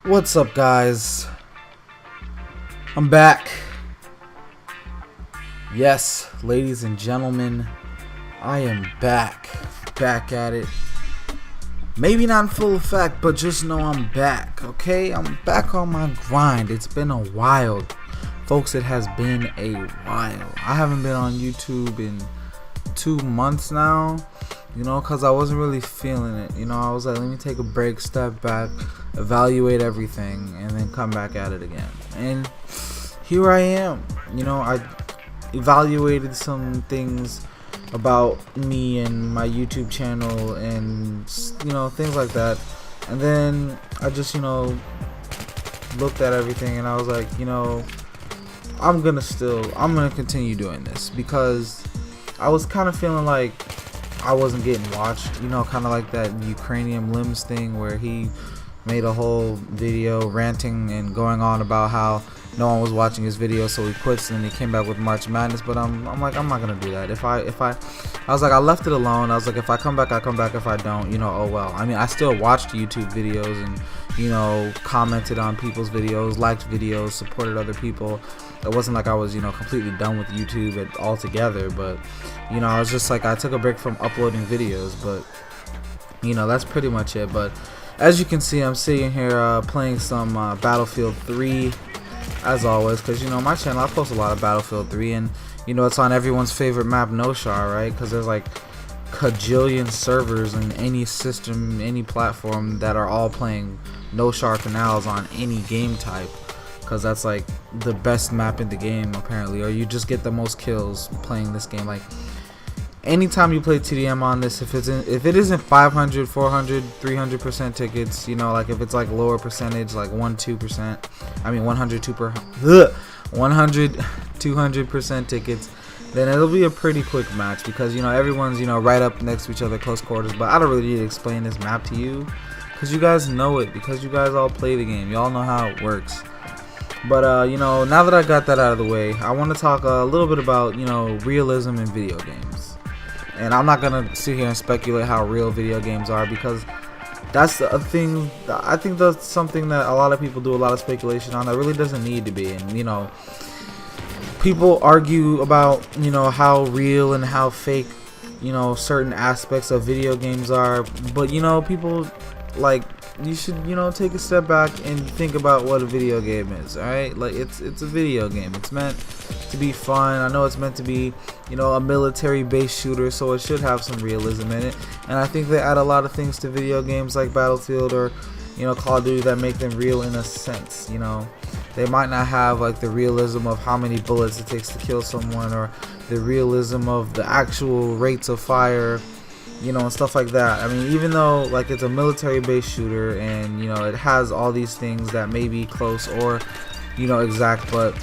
What's up, guys? I'm back. Yes, ladies and gentlemen, I am back at it. Maybe not in full effect, but just know I'm back. Okay, I'm back on my grind. It's been a while, folks. It has been a while. I haven't been on YouTube in 2 months now, because I wasn't really feeling it. I was like, let me take a break, step back, evaluate everything, and then come back at it again. And here I am. I evaluated some things about me and my YouTube channel and things like that, and then I just looked at everything and I was like, I'm gonna continue doing this, because I was kind of feeling like I wasn't getting watched, kind of like that Ukrainian Limbs thing where he made a whole video ranting and going on about how no one was watching his video, so he quits, and he came back with March Madness. But I'm like, I'm not gonna do that. I was like, I left it alone. I was like, if I come back, I come back. If I don't, oh well. I mean, I still watched YouTube videos and commented on people's videos, liked videos, supported other people. It wasn't like I was completely done with YouTube altogether, but I was just like, I took a break from uploading videos, but that's pretty much it. But as you can see, I'm sitting here playing some Battlefield 3, as always, because my channel, I post a lot of Battlefield 3, and it's on everyone's favorite map, Noshar, right? Because there's like cajillion servers in any system, any platform, that are all playing Noshar canals on any game type, because that's like the best map in the game apparently, or you just get the most kills playing this game. Like, anytime you play TDM on this, if it isn't 500, 400, 300% tickets, like if it's like lower percentage, like 100, 200% tickets, then it'll be a pretty quick match, because everyone's right up next to each other, close quarters. But I don't really need to explain this map to you, because you guys know it, because you guys all play the game, y'all know how it works. But now that I got that out of the way, I want to talk a little bit about realism in video games. And I'm not gonna sit here and speculate how real video games are, because that's a thing. I think that's something that a lot of people do a lot of speculation on that really doesn't need to be. And people argue about how real and how fake certain aspects of video games are. But people, like, you should take a step back and think about what a video game is. All right, like it's a video game. It's meant to be fun. I know it's meant to be a military based shooter, so it should have some realism in it. And I think they add a lot of things to video games like Battlefield or Call of Duty that make them real in a sense. They might not have like the realism of how many bullets it takes to kill someone, or the realism of the actual rates of fire, and stuff like that. I mean, even though like it's a military based shooter and it has all these things that may be close or exact, but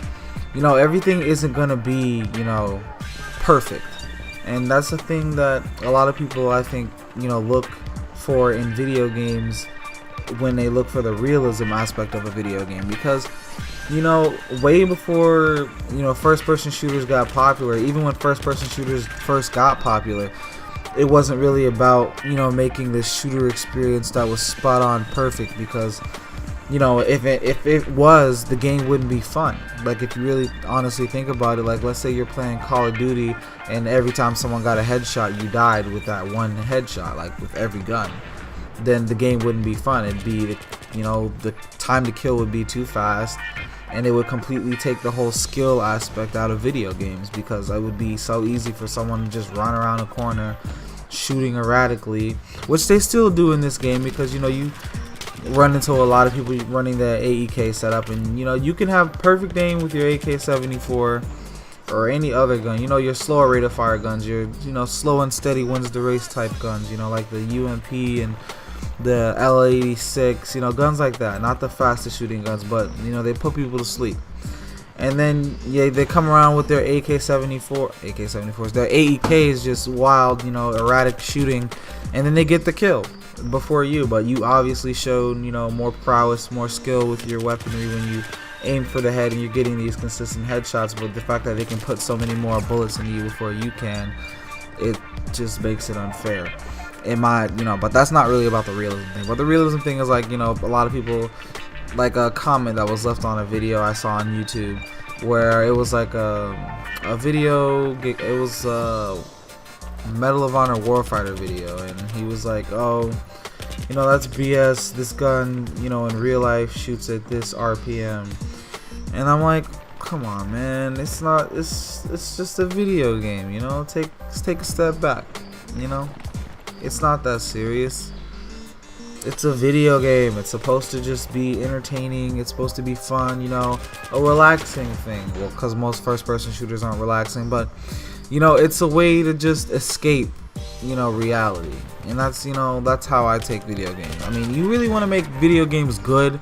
everything isn't gonna be perfect. And that's the thing that a lot of people, I think, look for in video games when they look for the realism aspect of a video game. Because way before first person shooters got popular, even when first person shooters first got popular, it wasn't really about making this shooter experience that was spot on perfect, because if it was, the game wouldn't be fun. Like, if you really honestly think about it, like, let's say you're playing Call of Duty and every time someone got a headshot, you died with that one headshot, like with every gun, then the game wouldn't be fun. It'd be the time to kill would be too fast, and it would completely take the whole skill aspect out of video games, because it would be so easy for someone to just run around a corner shooting erratically, which they still do in this game, because you run into a lot of people running the AEK setup, and you can have perfect aim with your AK-74 or any other gun, your slower rate of fire guns, your slow and steady wins the race type guns, like the UMP and the L86, guns like that, not the fastest shooting guns, but they put people to sleep. And then they come around with their AK-74s, their AEKs, just wild, erratic shooting, and then they get the kill before you. But you obviously showed more prowess, more skill with your weaponry when you aim for the head and you're getting these consistent headshots. But the fact that they can put so many more bullets into you before you can, it just makes it unfair. in my, but that's not really about the realism thing. But the realism thing is like, a lot of people like a comment that was left on a video I saw on YouTube, where it was like a video. It was a Medal of Honor Warfighter video, and he was like, "Oh, you know, that's BS. This gun, you know, in real life shoots at this RPM." And I'm like, come on, man. It's not. It's just a video game, you know. Let's take a step back, you know. It's not that serious. It's a video game. It's supposed to just be entertaining. It's supposed to be fun, you know, a relaxing thing. Well, because most first-person shooters aren't relaxing, but you know, it's a way to just escape, you know, reality. And that's, you know, that's how I take video games. I mean, you really want to make video games good,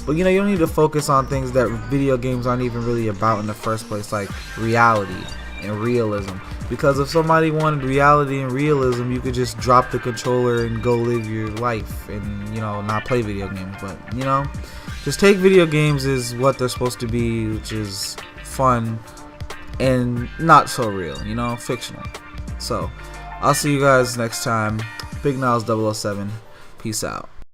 but you know, you don't need to focus on things that video games aren't even really about in the first place, like reality and realism. Because if somebody wanted reality and realism, you could just drop the controller and go live your life and, you know, not play video games. But, you know, just take video games as what they're supposed to be, which is fun and not so real, you know, fictional. So I'll see you guys next time. Big Niles 007. Peace out.